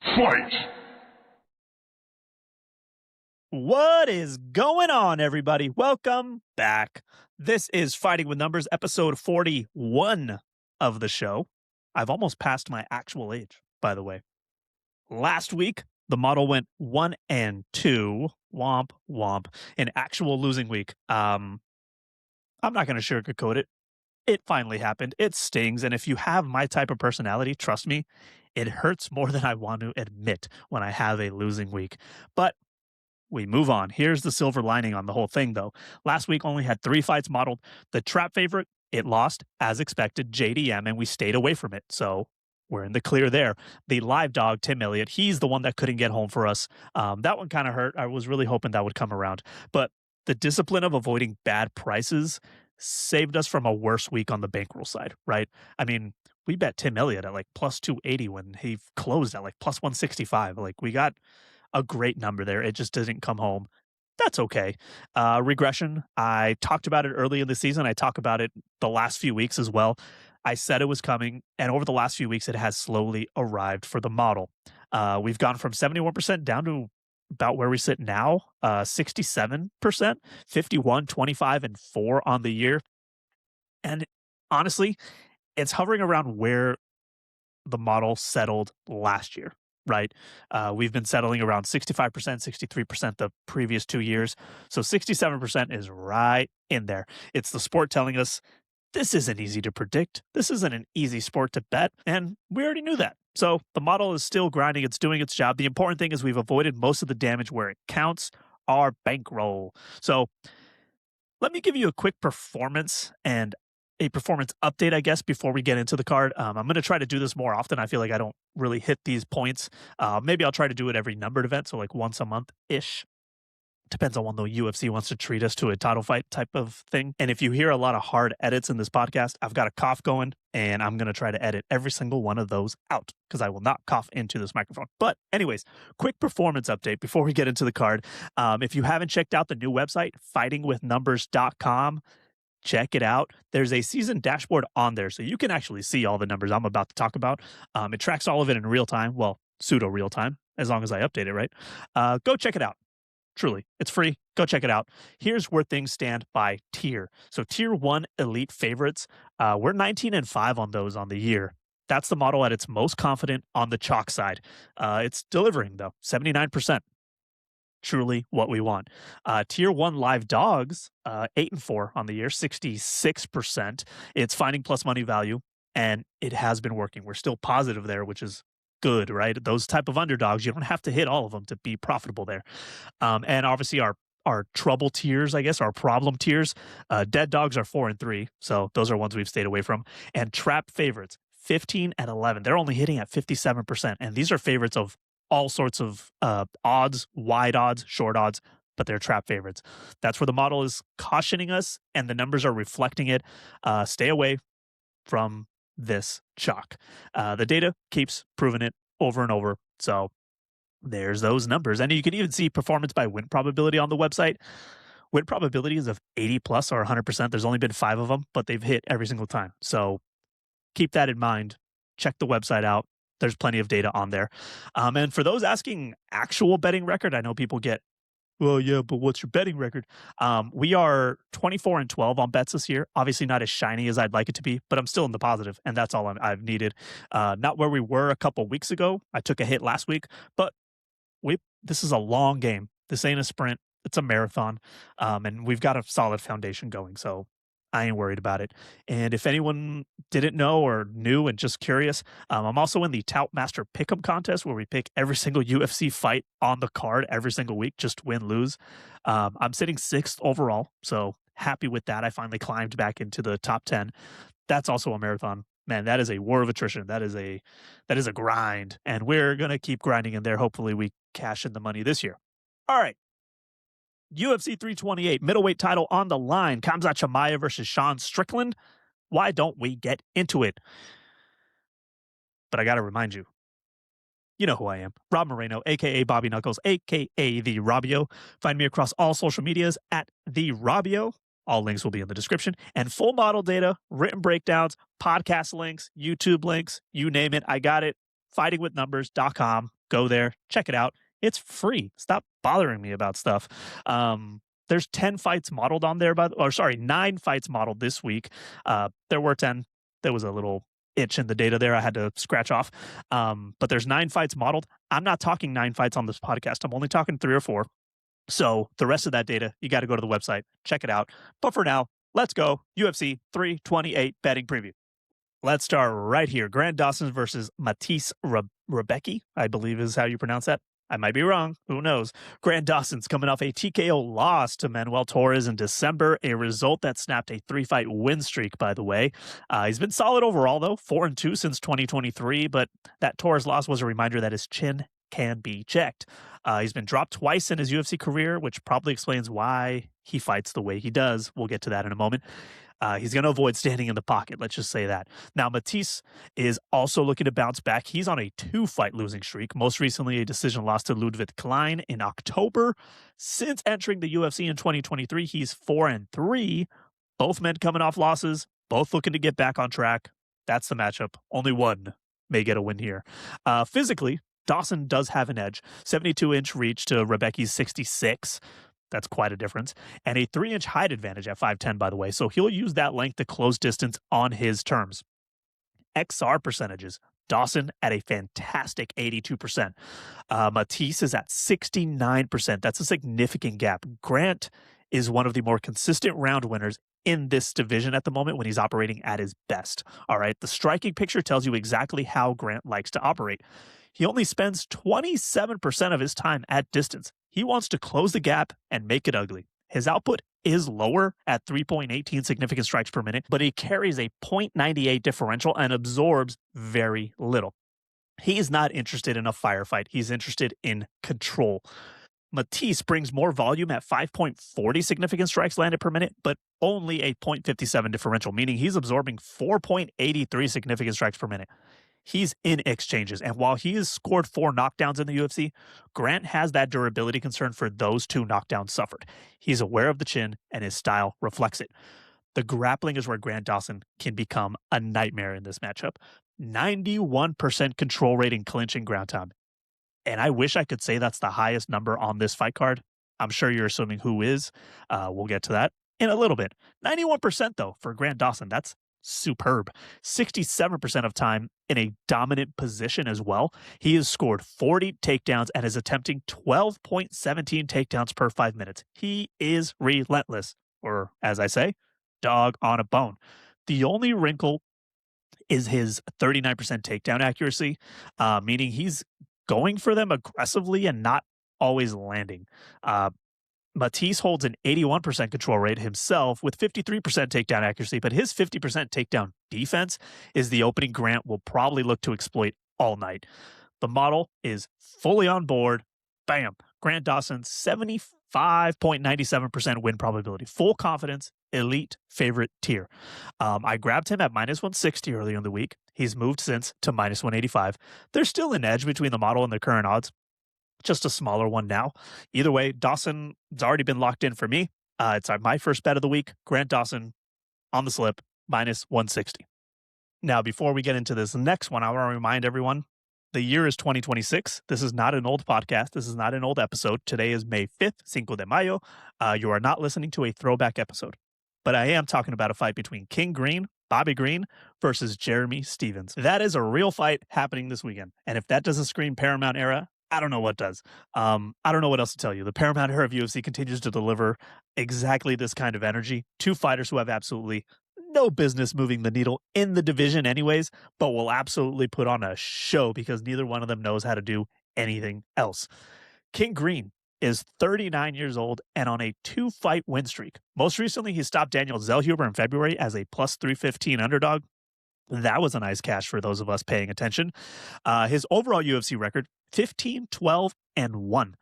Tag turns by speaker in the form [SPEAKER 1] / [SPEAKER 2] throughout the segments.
[SPEAKER 1] Fight!
[SPEAKER 2] What is going on, everybody? Welcome back. This is Fighting with Numbers, episode 41 of the show. I've almost passed my actual age, by the way. Last week, the model went 1-2. Womp, womp. An actual losing week. I'm not going to sugarcoat it. It finally happened. It stings. And if you have my type of personality, trust me, it hurts more than I want to admit when I have a losing week. But we move on. Here's the silver lining on the whole thing, though. Last week only had 3 fights modeled. The trap favorite, it lost, as expected, JDM, and we stayed away from it. So we're in the clear there. The live dog, Tim Elliott, he's the one that couldn't get home for us. That one kind of hurt. I was really hoping that would come around. But the discipline of avoiding bad prices saved us from a worse week on the bankroll side, right? I mean, we bet Tim Elliott at like plus 280 when he closed at like plus 165. Like, we got a great number there. It just didn't come home. That's okay. Regression, I talked about it early in the season. I talk about it the last few weeks as well. I said it was coming, and over the last few weeks, it has slowly arrived for the model. We've gone from 71% down to about where we sit now, 67%, 51, 25, and 4 on the year. And honestly, it's hovering around where the model settled last year. Right. We've been settling around 65%, 63% the previous 2 years. So 67% is right in there. It's the sport telling us this isn't easy to predict. This isn't an easy sport to bet. And we already knew that. So the model is still grinding. It's doing its job. The important thing is we've avoided most of the damage where it counts, our bankroll. So let me give you a quick performance and a performance update, I guess, before we get into the card. I'm going to try to do this more often. I feel like I don't really hit these points. Maybe I'll try to do it every numbered event, so like once a month-ish. Depends on when the UFC wants to treat us to a title fight type of thing. And if you hear a lot of hard edits in this podcast, I've got a cough going, and I'm going to try to edit every single one of those out because I will not cough into this microphone. But anyways, quick performance update before we get into the card. If you haven't checked out the new website, fightingwithnumbers.com, check it out. There's a season dashboard on there, so you can actually see all the numbers I'm about to talk about. It tracks all of it in real time. Well, pseudo real time, as long as I update it, right? Go check it out. Truly, it's free. Go check it out. Here's where things stand by tier. So tier 1 elite favorites, we're 19-5 on those on the year. That's the model at its most confident on the chalk side. It's delivering, though, 79%. Truly what we want. Tier 1 live dogs, 8-4 on the year, 66%. It's finding plus money value, and it has been working. We're still positive there, which is good, right? Those type of underdogs, you don't have to hit all of them to be profitable there. And obviously our trouble tiers, I guess, our problem tiers, dead dogs are 4-3. So those are ones we've stayed away from. And trap favorites, 15-11. They're only hitting at 57%. And these are favorites of all sorts of odds, wide odds, short odds, but they're trap favorites. That's where the model is cautioning us, and the numbers are reflecting it. Stay away from this chalk. The data keeps proving it over and over. So there's those numbers. And you can even see performance by win probability on the website. Win probability is of 80 plus or 100%. There's only been 5 of them, but they've hit every single time. So keep that in mind. Check the website out. There's plenty of data on there. And for those asking actual betting record, I know people get, well, yeah, but what's your betting record? We are 24-12 on bets this year. Obviously not as shiny as I'd like it to be, but I'm still in the positive, and that's all I've needed. Not where we were a couple weeks ago. I took a hit last week, but this is a long game. This ain't a sprint. It's a marathon, and we've got a solid foundation going, so I ain't worried about it. And if anyone didn't know or knew and just curious, I'm also in the Tout Master Pick'em contest where we pick every single UFC fight on the card every single week, just win, lose. I'm sitting 6th overall, so happy with that. I finally climbed back into the top 10. That's also a marathon. Man, that is a war of attrition. That is a grind, and we're going to keep grinding in there. Hopefully we cash in the money this year. All right. UFC 328, middleweight title on the line. Khamzat Chimaev versus Sean Strickland. Why don't we get into it? But I got to remind you, you know who I am. Rob Moreno, a.k.a. Bobby Knuckles, a.k.a. The Robio. Find me across all social medias at The Robio. All links will be in the description. And full model data, written breakdowns, podcast links, YouTube links, you name it. I got it. Fightingwithnumbers.com. Go there, check it out. It's free. Stop bothering me about stuff. There's 10 fights modeled on there, 9 fights modeled this week. There were 10. There was a little itch in the data there I had to scratch off. But there's 9 fights modeled. I'm not talking 9 fights on this podcast. I'm only talking 3 or 4. So the rest of that data, you got to go to the website, check it out. But for now, let's go UFC 328 betting preview. Let's start right here. Grant Dawson versus Mateusz Rebecki, I believe is how you pronounce that. I might be wrong. Who knows? Grant Dawson's coming off a TKO loss to Manuel Torres in December, a result that snapped a 3-fight win streak, by the way. He's been solid overall, though, 4-2 since 2023, but that Torres loss was a reminder that his chin can be checked. He's been dropped twice in his UFC career, which probably explains why he fights the way he does. We'll get to that in a moment. He's going to avoid standing in the pocket. Let's just say that. Now, Mateusz is also looking to bounce back. He's on a 2-fight losing streak. Most recently, a decision loss to Ludwig Klein in October. Since entering the UFC in 2023, he's 4-3. Both men coming off losses, both looking to get back on track. That's the matchup. Only one may get a win here. Physically, Dawson does have an edge. 72-inch reach to Rebecki's 66. That's quite a difference. And a 3-inch height advantage at 5'10", by the way. So he'll use that length to close distance on his terms. XR percentages. Dawson at a fantastic 82%. Mateusz is at 69%. That's a significant gap. Grant is one of the more consistent round winners in this division at the moment when he's operating at his best. All right. The striking picture tells you exactly how Grant likes to operate. He only spends 27% of his time at distance. He wants to close the gap and make it ugly. His output is lower at 3.18 significant strikes per minute, but he carries a 0.98 differential and absorbs very little. He's not interested in a firefight. He's interested in control. Mateusz brings more volume at 5.40 significant strikes landed per minute, but only a 0.57 differential, meaning he's absorbing 4.83 significant strikes per minute. He's in exchanges, and while he has scored 4 knockdowns in the UFC, Grant has that durability concern for those 2 knockdowns suffered. He's aware of the chin, and his style reflects it. The grappling is where Grant Dawson can become a nightmare in this matchup. 91% control rate in clinch and ground time. And I wish I could say that's the highest number on this fight card. I'm sure you're assuming who is. We'll get to that in a little bit. 91% though for Grant Dawson. That's superb. 67% of time in a dominant position as well. He has scored 40 takedowns and is attempting 12.17 takedowns per 5 minutes. He is relentless, or as I say, dog on a bone. The only wrinkle is his 39% takedown accuracy, meaning he's going for them aggressively and not always landing. Mateusz holds an 81% control rate himself with 53% takedown accuracy, but his 50% takedown defense is the opening Grant will probably look to exploit all night. The model is fully on board. Bam. Grant Dawson, 75.97% win probability. Full confidence, elite favorite tier. I grabbed him at -160 earlier in the week. He's moved since to -185. There's still an edge between the model and the current odds. Just a smaller one now. Either way, Dawson has already been locked in for me. It's my first bet of the week. Grant Dawson on the slip, -160. Now, before we get into this next one, I want to remind everyone, the year is 2026. This is not an old podcast. This is not an old episode. Today is May 5th, Cinco de Mayo. You are not listening to a throwback episode. But I am talking about a fight between King Green, Bobby Green, versus Jeremy Stephens. That is a real fight happening this weekend. And if that doesn't scream Paramount era, I don't know what does. I don't know what else to tell you. The Paramount era of UFC continues to deliver exactly this kind of energy. 2 fighters who have absolutely no business moving the needle in the division anyways, but will absolutely put on a show because neither one of them knows how to do anything else. King Green is 39 years old and on a 2-fight win streak. Most recently, he stopped Daniel Zellhuber in February as a +315 underdog. That was a nice cash for those of us paying attention. His overall UFC record, 15, 12, and 1.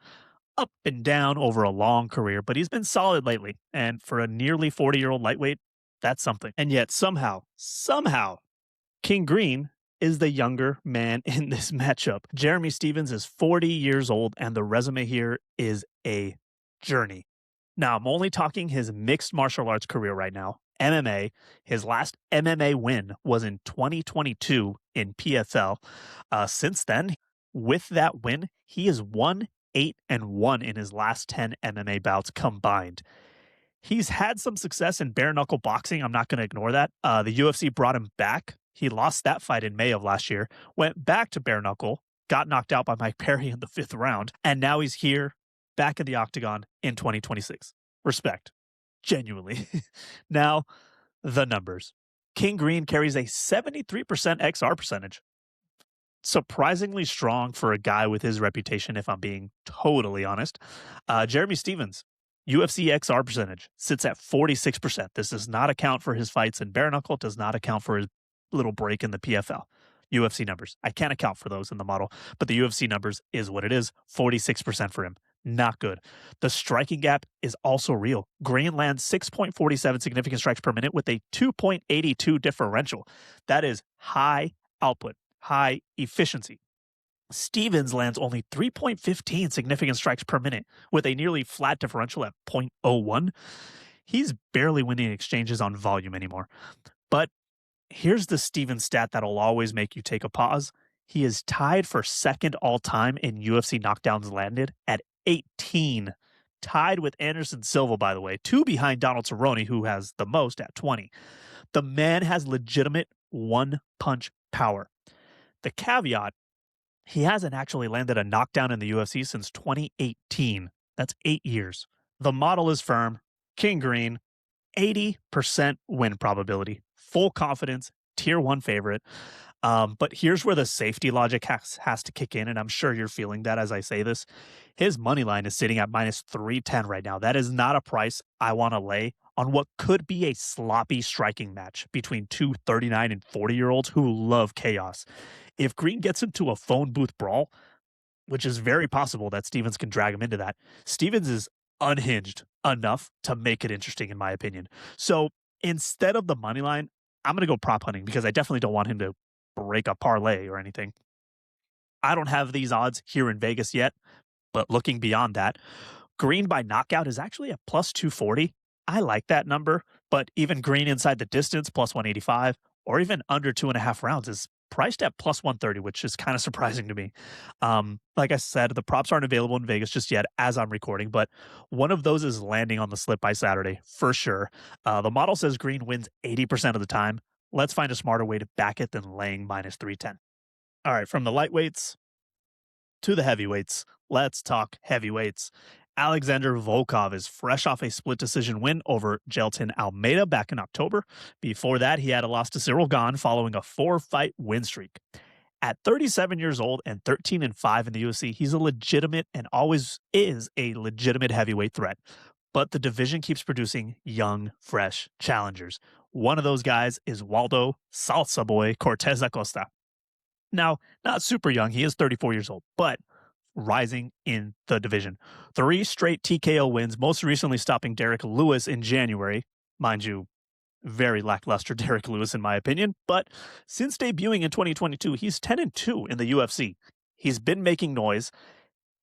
[SPEAKER 2] Up and down over a long career, but he's been solid lately. And for a nearly 40-year-old lightweight, that's something. And yet somehow, King Green is the younger man in this matchup. Jeremy Stephens is 40 years old, and the resume here is a journey. Now, I'm only talking his mixed martial arts career right now. MMA. His last MMA win was in 2022 in PFL. Since then, With that win, he is 1-8-1 in his last 10 MMA bouts combined. He's had some success in bare knuckle boxing. I'm not going to ignore that. The UFC brought him back. He lost that fight in May of last year, went back to bare knuckle, got knocked out by Mike Perry in the 5th round, and now he's here back in the octagon in 2026. Respect. Genuinely. Now, the numbers. King Green carries a 73% XR percentage. Surprisingly strong for a guy with his reputation, if I'm being totally honest. Jeremy Stephens, UFC XR percentage, sits at 46%. This does not account for his fights in bare knuckle, does not account for his little break in the PFL. UFC numbers. I can't account for those in the model, but the UFC numbers is what it is. 46% for him. Not good. The striking gap is also real. Green lands 6.47 significant strikes per minute with a 2.82 differential. That is high output, high efficiency. Stephens lands only 3.15 significant strikes per minute with a nearly flat differential at 0.01. He's barely winning exchanges on volume anymore. But here's the Stephens stat that'll always make you take a pause. He is tied for second all-time in UFC knockdowns landed at 18. Tied with Anderson Silva, by the way, 2 behind Donald Cerrone, who has the most at 20. The man has legitimate one-punch power. The caveat, he hasn't actually landed a knockdown in the UFC since 2018. That's 8 years. The model is firm. King Green, 80% win probability. Full confidence, tier 1 favorite. But here's where the safety logic has to kick in, and I'm sure you're feeling that as I say this. His money line is sitting at minus 310 right now. That is not a price I want to lay on what could be a sloppy striking match between two 39 and 40-year-olds who love chaos. If Green gets into a phone booth brawl, which is very possible that Stephens can drag him into that, Stephens is unhinged enough to make it interesting, in my opinion. So instead of the money line, I'm going to go prop hunting because I definitely don't want him to break a parlay or anything. I don't have these odds here in Vegas yet, but looking beyond that, Green by knockout is actually at plus 240. I like that number, but even Green inside the distance, plus 185, or even under 2.5 rounds is priced at plus 130, which is kind of surprising to me. Like I said, the props aren't available in Vegas just yet as I'm recording, but one of those is landing on the slip by Saturday for sure. The model says Green wins 80% of the time. Let's find a smarter way to back it than laying minus 310. All right, from the lightweights to the heavyweights, let's talk heavyweights. Alexander Volkov is fresh off a split decision win over Gelton Almeida back in October. Before that, he had a loss to Cyril Gahn following a 4-fight win streak. At 37 years old and 13-5 in the UFC, he's a legitimate and always is a legitimate heavyweight threat. But the division keeps producing young, fresh challengers. One of those guys is Waldo Salsa Boy Cortes-Acosta. Now, not super young, he is 34 years old, but rising in the division. 3 straight TKO wins, most recently stopping Derek Lewis in January. Mind you, very lackluster Derek Lewis in my opinion, but since debuting in 2022, he's 10-2 in the UFC. He's been making noise,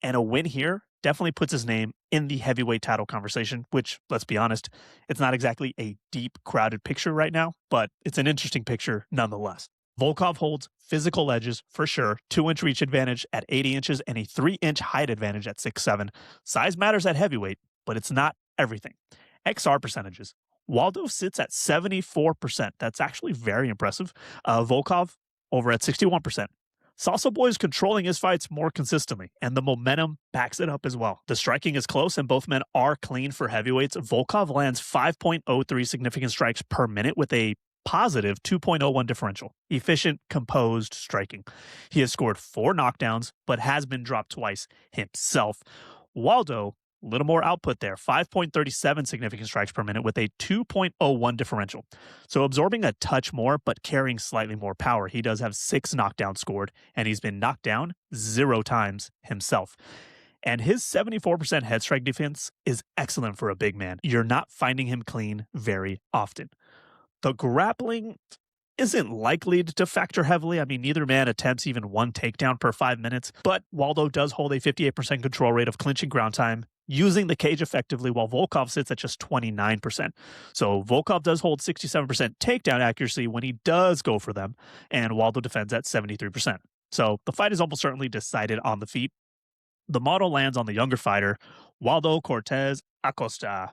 [SPEAKER 2] and a win here definitely puts his name in the heavyweight title conversation, which, let's be honest, it's not exactly a deep, crowded picture right now, but it's an interesting picture nonetheless. Volkov holds physical edges for sure, 2-inch reach advantage at 80 inches and a 3-inch height advantage at 6'7". Size matters at heavyweight, but it's not everything. XR percentages. Waldo sits at 74%. That's actually very impressive. Volkov over at 61%. Salsa Boy is controlling his fights more consistently, and the momentum backs it up as well. The striking is close, and both men are clean for heavyweights. Volkov lands 5.03 significant strikes per minute with a positive 2.01 differential. Efficient, composed striking. He has scored 4 knockdowns, but has been dropped twice himself. Waldo, a little more output there, 5.37 significant strikes per minute with a 2.01 differential. So absorbing a touch more, but carrying slightly more power. He does have 6 knockdowns scored, and he's been knocked down 0 times himself. And his 74% head strike defense is excellent for a big man. You're not finding him clean very often. The grappling isn't likely to factor heavily. I mean, neither man attempts even 1 takedown per 5 minutes, but Waldo does hold a 58% control rate of clinching ground time, using the cage effectively, while Volkov sits at just 29%. So Volkov does hold 67% takedown accuracy when he does go for them, and Waldo defends at 73%. So the fight is almost certainly decided on the feet. The model lands on the younger fighter, Waldo Cortes-Acosta.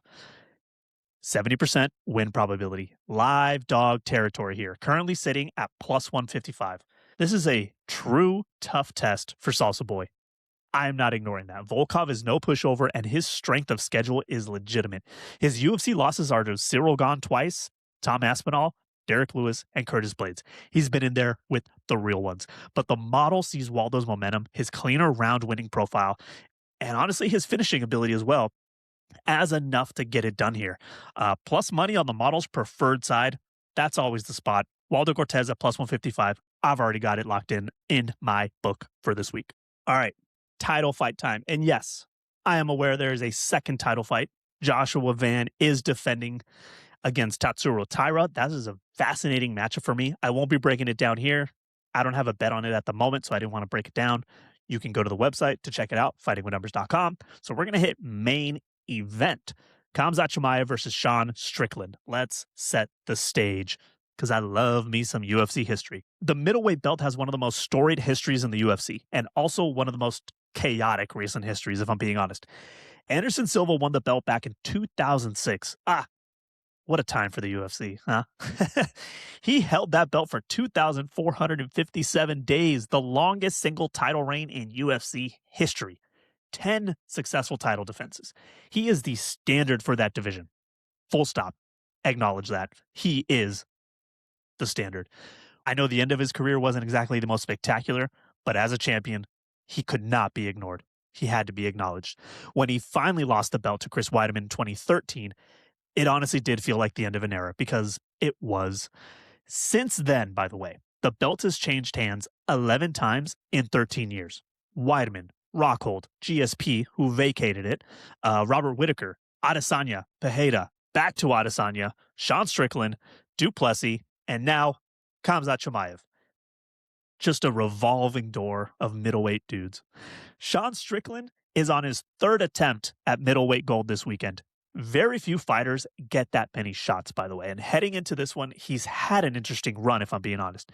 [SPEAKER 2] 70% win probability. Live dog territory here. Currently sitting at plus 155. This is a true tough test for Salsa Boy. I am not ignoring that. Volkov is no pushover, and his strength of schedule is legitimate. His UFC losses are to Cyril Gane twice, Tom Aspinall, Derek Lewis, and Curtis Blades. He's been in there with the real ones. But the model sees Waldo's momentum, his cleaner round winning profile, and honestly, his finishing ability as well, as enough to get it done here. Plus money on the model's preferred side. That's always the spot. Waldo Cortes at plus 155. I've already got it locked in my book for this week. All right. Title fight time. And yes, I am aware there is a second title fight. Joshua Van is defending against Tatsuro Taira. That is a fascinating matchup for me. I won't be breaking it down here. I don't have a bet on it at the moment, so I didn't want to break it down. You can go to the website to check it out, fightingwithnumbers.com. So we're going to hit main event. Khamzat Chimaev versus Sean Strickland. Let's set the stage, because I love me some UFC history. The middleweight belt has one of the most storied histories in the UFC, and also one of the most chaotic recent histories, if I'm being honest. Anderson Silva won the belt back in 2006. What a time for the UFC, huh? He held that belt for 2,457 days, the longest single title reign in UFC history. 10 successful title defenses. He is the standard for that division. Full stop. Acknowledge that. He is the standard. I know the end of his career wasn't exactly the most spectacular, but as a champion, he could not be ignored. He had to be acknowledged. When he finally lost the belt to Chris Weidman in 2013, it honestly did feel like the end of an era, because it was. Since then, by the way, the belt has changed hands 11 times in 13 years. Weidman, Rockhold, GSP, who vacated it, Robert Whittaker, Adesanya, Pereira, back to Adesanya, Sean Strickland, Duplessis, and now Khamzat Chimaev. Just a revolving door of middleweight dudes. Sean Strickland is on his third attempt at middleweight gold this weekend. Very few fighters get that many shots, by the way. And heading into this one, he's had an interesting run, if I'm being honest.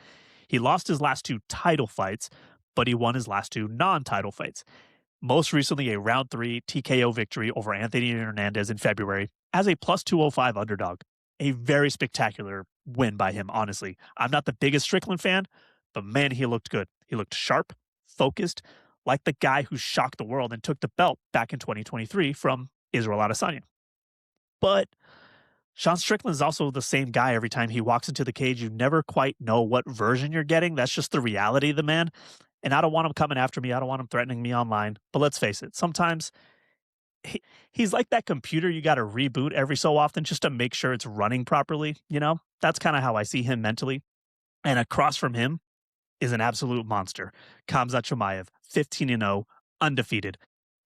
[SPEAKER 2] He lost his last two title fights, but he won his last two non-title fights. Most recently, a round 3 TKO victory over Anthony Hernandez in February as a plus 205 underdog. A very spectacular win by him, honestly. I'm not the biggest Strickland fan, but man, he looked good. He looked sharp, focused, like the guy who shocked the world and took the belt back in 2023 from Israel Adesanya. But Sean Strickland is also the same guy every time he walks into the cage. You never quite know what version you're getting. That's just the reality of the man. And I don't want him coming after me. I don't want him threatening me online. But let's face it, sometimes he's like that computer you got to reboot every so often just to make sure it's running properly. You know, that's kind of how I see him mentally. And across from him is an absolute monster. Khamzat Chimaev, 15-0, undefeated.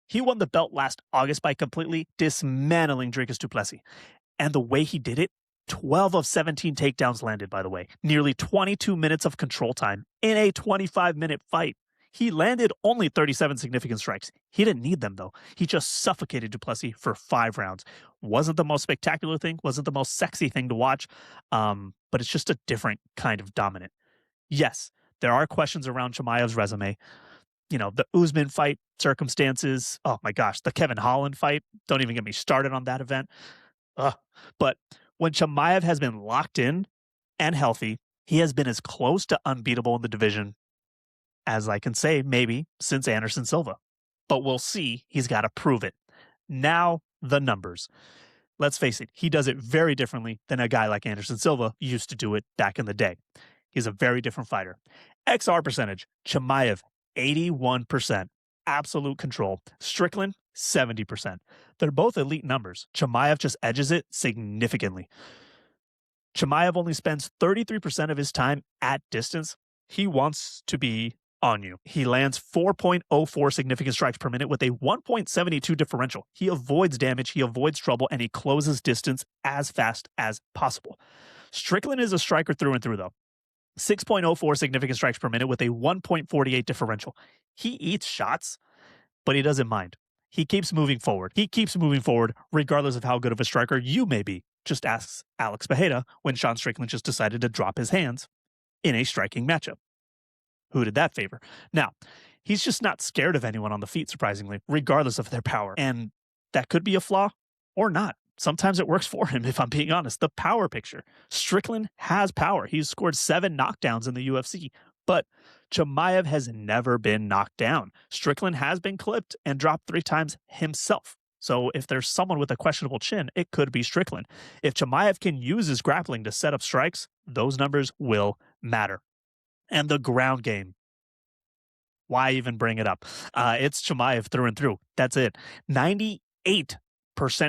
[SPEAKER 2] He won the belt last August by completely dismantling Dricus du Plessis. And the way he did it, 12 of 17 takedowns landed, by the way. Nearly 22 minutes of control time in a 25-minute fight. He landed only 37 significant strikes. He didn't need them, though. He just suffocated du Plessis for 5 rounds. Wasn't the most spectacular thing, wasn't the most sexy thing to watch, but it's just a different kind of dominant. Yes, there are questions around Chimaev's resume. You know, the Usman fight circumstances. Oh my gosh, the Kevin Holland fight. Don't even get me started on that event. But when Chimaev has been locked in and healthy, he has been as close to unbeatable in the division as I can say, maybe, since Anderson Silva. But we'll see. He's got to prove it. Now, the numbers. Let's face it, he does it very differently than a guy like Anderson Silva used to do it back in the day. He's a very different fighter. XR percentage, Chimaev, 81%. Absolute control. Strickland, 70%. They're both elite numbers. Chimaev just edges it significantly. Chimaev only spends 33% of his time at distance. He wants to be on you. He lands 4.04 significant strikes per minute with a 1.72 differential. He avoids damage, he avoids trouble, and he closes distance as fast as possible. Strickland is a striker through and through, though. 6.04 significant strikes per minute with a 1.48 differential. He eats shots, but he doesn't mind. He keeps moving forward. He keeps moving forward regardless of how good of a striker you may be. Just asks Alex Pereira when Sean Strickland just decided to drop his hands in a striking matchup. Who did that favor? Now, he's just not scared of anyone on the feet, surprisingly, regardless of their power. And that could be a flaw or not. Sometimes it works for him, if I'm being honest. The power picture. Strickland has power. He's scored 7 knockdowns in the UFC, but Chimaev has never been knocked down. Strickland has been clipped and dropped 3 times himself. So if there's someone with a questionable chin, it could be Strickland. If Chimaev can use his grappling to set up strikes, those numbers will matter. And the ground game. Why even bring it up? It's Chimaev through and through. That's it. 98%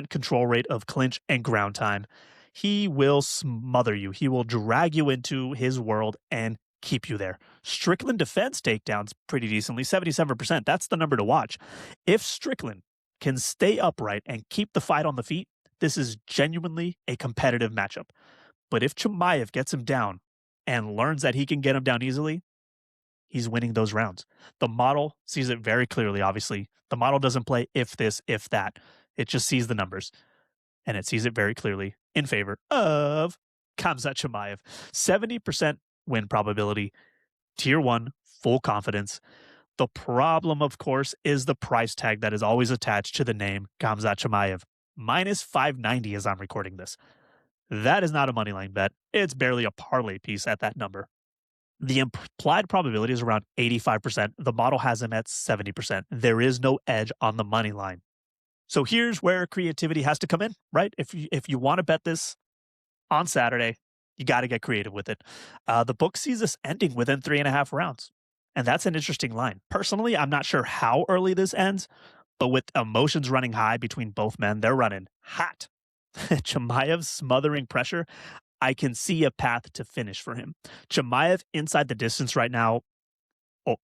[SPEAKER 2] control rate of clinch and ground time. He will smother you. He will drag you into his world and keep you there. Strickland defends takedowns pretty decently, 77%. That's the number to watch. If Strickland can stay upright and keep the fight on the feet, this is genuinely a competitive matchup. But if Chimaev gets him down and learns that he can get him down easily, he's winning those rounds. The model sees it very clearly, obviously. The model doesn't play if this, if that. It just sees the numbers. And it sees it very clearly in favor of Khamzat Chimaev. 70% win probability, tier 1, full confidence. The problem, of course, is the price tag that is always attached to the name Khamzat Chimaev. Minus 590 as I'm recording this. That is not a moneyline bet. It's barely a parlay piece at that number. The implied probability is around 85%. The model has him at 70%. There is no edge on the money line. So here's where creativity has to come in, right? If you want to bet this on Saturday, you got to get creative with it. The book sees this ending within 3.5 rounds. And that's an interesting line. Personally, I'm not sure how early this ends, but with emotions running high between both men, they're running hot. Chimaev's smothering pressure, I can see a path to finish for him. Chimaev inside the distance right now,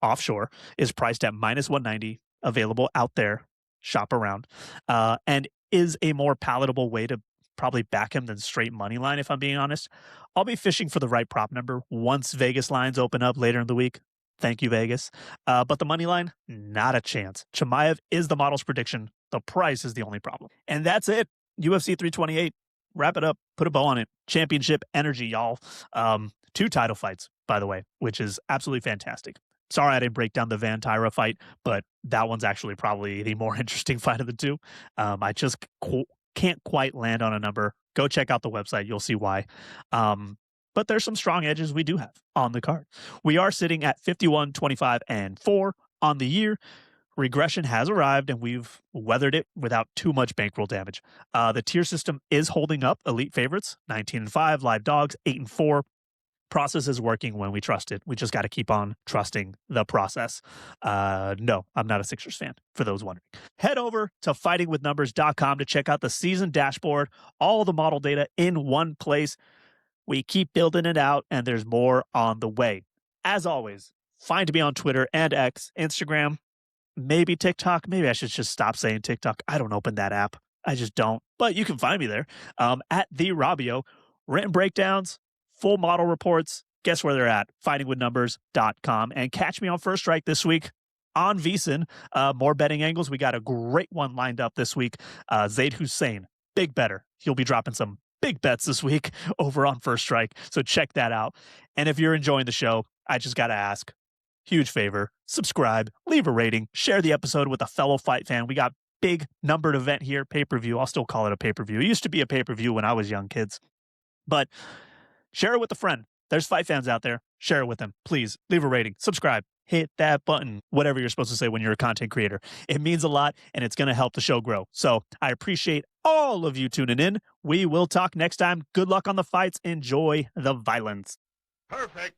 [SPEAKER 2] offshore, is priced at minus 190, available out there, shop around, and is a more palatable way to probably back him than straight money line, if I'm being honest. I'll be fishing for the right prop number once Vegas lines open up later in the week. Thank you, Vegas. But the money line, not a chance. Chimaev is the model's prediction. The price is the only problem. And that's it. UFC 328. Wrap it up. Put a bow on it. Championship energy, y'all. 2 title fights, by the way, which is absolutely fantastic. Sorry I didn't break down the Van Tyra fight, but that one's actually probably the more interesting fight of the 2. I just can't quite land on a number. Go check out the website. You'll see why. But there's some strong edges we do have on the card. We are sitting at 51, 25, and 4 on the year. Regression has arrived, and we've weathered it without too much bankroll damage. The tier system is holding up. Elite favorites, 19-5, live dogs, 8-4. Process is working when we trust it. We just got to keep on trusting the process. No, I'm not a Sixers fan, for those wondering. Head over to fightingwithnumbers.com to check out the season dashboard, all the model data in one place. We keep building it out, and there's more on the way. As always, find me on Twitter and X, Instagram, maybe TikTok. Maybe I should just stop saying TikTok. I don't open that app. I just don't. But you can find me there at the Robio. Written breakdowns, full model reports. Guess where they're at? Fightingwithnumbers.com. And catch me on First Strike this week on VSiN. More betting angles. We got a great one lined up this week. Zaid Hussein, big better. He'll be dropping some big bets this week over on First Strike. So check that out. And if you're enjoying the show, I just got to ask, huge favor, subscribe, leave a rating, share the episode with a fellow fight fan. We got big numbered event here, pay-per-view. I'll still call it a pay-per-view. It used to be a pay-per-view when I was young, kids. But share it with a friend. There's fight fans out there. Share it with them. Please leave a rating, subscribe, hit that button, whatever you're supposed to say when you're a content creator. It means a lot, and it's going to help the show grow. So I appreciate all of you tuning in. We will talk next time. Good luck on the fights. Enjoy the violence.
[SPEAKER 1] Perfect.